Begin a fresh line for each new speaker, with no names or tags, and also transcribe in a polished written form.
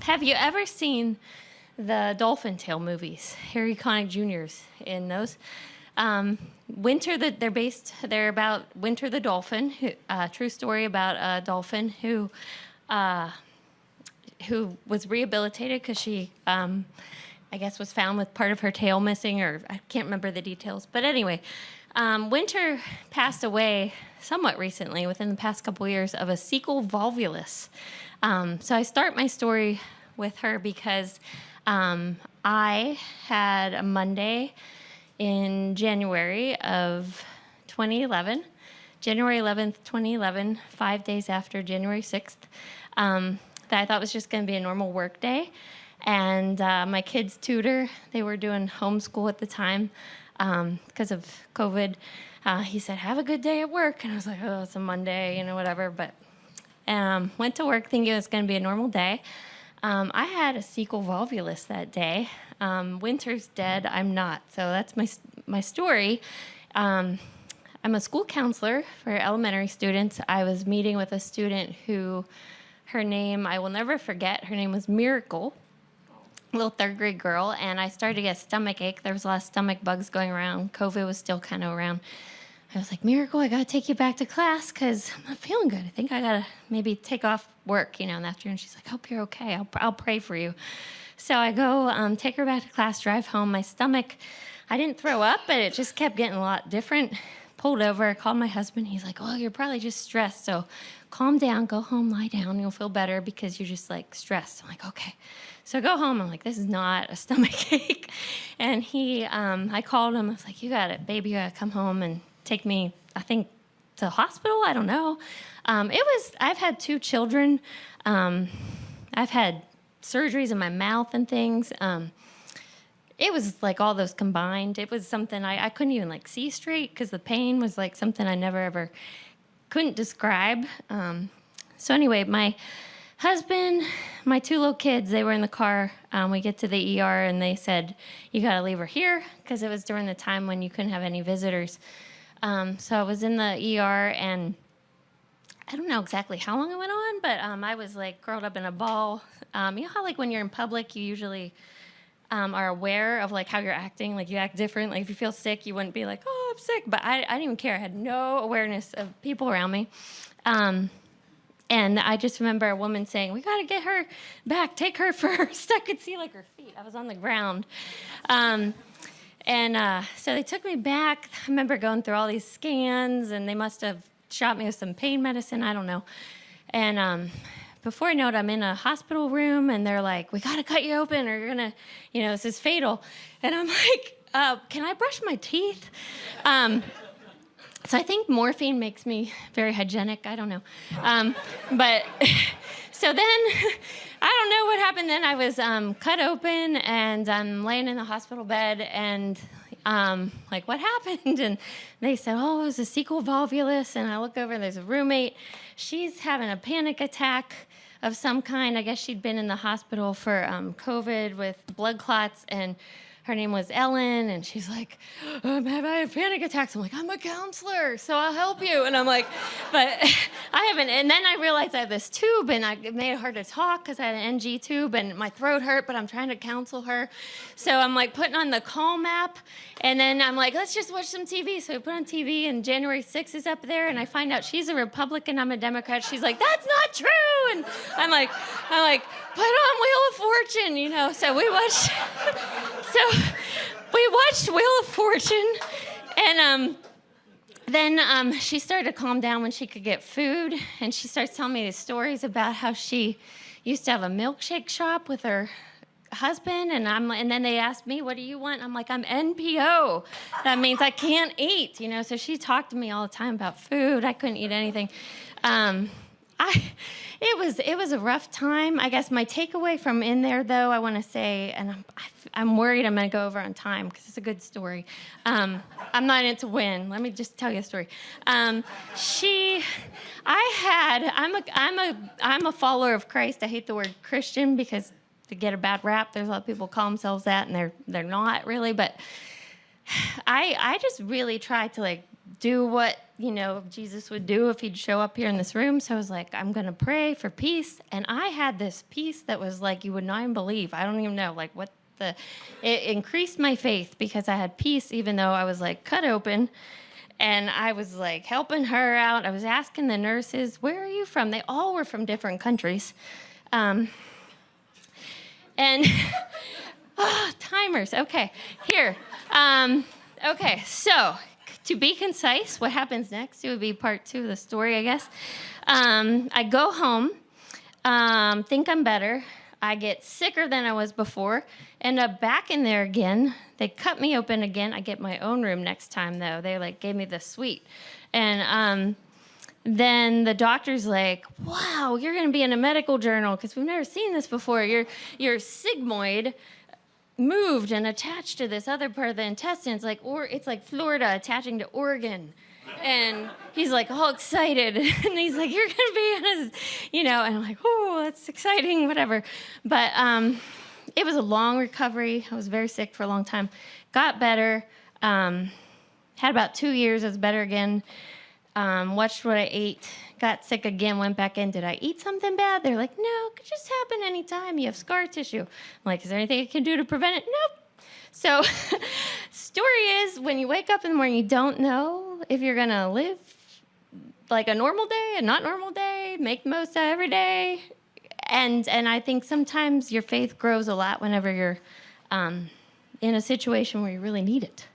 Have you ever seen the Dolphin Tale movies? Harry Connick Jr.'s in those. They're about Winter the dolphin, true story about a dolphin who was rehabilitated because she, I guess, was found with part of her tail missing, or I can't remember the details. But anyway, Winter passed away somewhat recently, within the past couple of years, of a cecal volvulus. So I start my story with her because I had a Monday in January of 2011, January 11th, 2011, 5 days after January 6th, that I thought was just going to be a normal work day. And my kid's tutor, they were doing homeschool at the time because of COVID. He said, have a good day at work. And I was like, oh, it's a Monday, whatever. But went to work thinking it was going to be a normal day. I had a cecal volvulus that day. Winter's dead. I'm not. So that's my story. I'm a school counselor for elementary students. I was meeting with a student who, her name, I will never forget. Her name was Miracle, a little third grade girl. And I started to get stomach ache. There was a lot of stomach bugs going around. COVID was still kind of around. I was like, Miracle, I got to take you back to class because I'm not feeling good. I think I got to maybe take off work, in the afternoon. She's like, I hope you're okay. I'll pray for you. So I go take her back to class, drive home. My stomach, I didn't throw up, but it just kept getting a lot different. Pulled over, called my husband. He's like, oh, you're probably just stressed. So calm down, go home, lie down. You'll feel better because you're just like stressed. I'm like, okay. So I go home. I'm like, this is not a stomach ache. And I called him. I was like, you got it, baby. You got to come home and take me, I think, to the hospital. I don't know. I've had 2 children. I've had surgeries in my mouth and things. It was like all those combined. It was something I couldn't even like see straight because the pain was like something I never ever couldn't describe. So anyway, my husband, my 2 little kids, they were in the car. We get to the ER and they said, you got to leave her here because it was during the time when you couldn't have any visitors. So I was in the ER, and I don't know exactly how long it went on, but I was like curled up in a ball. You know how like when you're in public, you usually are aware of like how you're acting, like you act different. Like if you feel sick, you wouldn't be like, oh, I'm sick. But I didn't even care. I had no awareness of people around me. And I just remember a woman saying, we got to get her back. Take her first. I could see like her feet. I was on the ground. So they took me back. I remember going through all these scans, and they must have shot me with some pain medicine. I don't know. And before I know it, I'm in a hospital room, and they're like, we got to cut you open, or you're going to, this is fatal. And I'm like, can I brush my teeth? So I think morphine makes me very hygienic. I don't know. But so then I don't know what happened then. I was cut open, and I'm laying in the hospital bed, and like, what happened? And they said, oh, it was a cecal volvulus. And I look over, and there's a roommate. She's having a panic attack of some kind. I guess she'd been in the hospital for COVID with blood clots, and her name was Ellen, and she's like, I have panic attacks. I'm like, I'm a counselor, so I'll help you. And I'm like, but I haven't. And then I realized I have this tube, and it made it hard to talk because I had an NG tube, and my throat hurt, but I'm trying to counsel her. So I'm like putting on the Calm app, and then I'm like, let's just watch some TV. So we put on TV, and January 6th is up there, and I find out she's a Republican, I'm a Democrat. She's like, that's not true. And I'm like, put on Wheel of Fortune, So we watched. We watched Wheel of Fortune, and then she started to calm down when she could get food, and she starts telling me these stories about how she used to have a milkshake shop with her husband, and then they asked me, what do you want? I'm like, I'm NPO. That means I can't eat, So she talked to me all the time about food. I couldn't eat anything. It was a rough time. I guess my takeaway from in there, though, I want to say, and I'm worried I'm going to go over on time because it's a good story. I'm not in it to win. Let me just tell you a story. I'm a follower of Christ. I hate the word Christian because they get a bad rap. There's a lot of people call themselves that, and they're not really. But I just really try to do what Jesus would do if he'd show up here in this room. So I was like, I'm going to pray for peace. And I had this peace that was like, you would not even believe. I don't even know, like, it increased my faith because I had peace, even though I was like cut open. And I was like helping her out. I was asking the nurses, where are you from? They all were from different countries. And timers. Okay, here. Okay, so to be concise, what happens next? It would be part 2 of the story, I guess. I go home, think I'm better. I get sicker than I was before. End up back in there again. They cut me open again. I get my own room next time, though. They like gave me the suite. And then the doctor's like, wow, you're going to be in a medical journal because we've never seen this before. Your sigmoid moved and attached to this other part of the intestines, it's like Florida attaching to Oregon. And he's like all excited, and he's like, you're gonna be in a, and I'm like, oh, that's exciting, whatever. But it was a long recovery. I was very sick for a long time. Got better. Had about 2 years. I was better again. Watched what I ate. Got sick again, went back in. Did I eat something bad? They're like, no, it could just happen anytime. You have scar tissue. I'm like, is there anything I can do to prevent it? Nope. So story is, when you wake up in the morning, you don't know if you're going to live like a normal day, a not normal day, make the most of every day. And I think sometimes your faith grows a lot whenever you're in a situation where you really need it.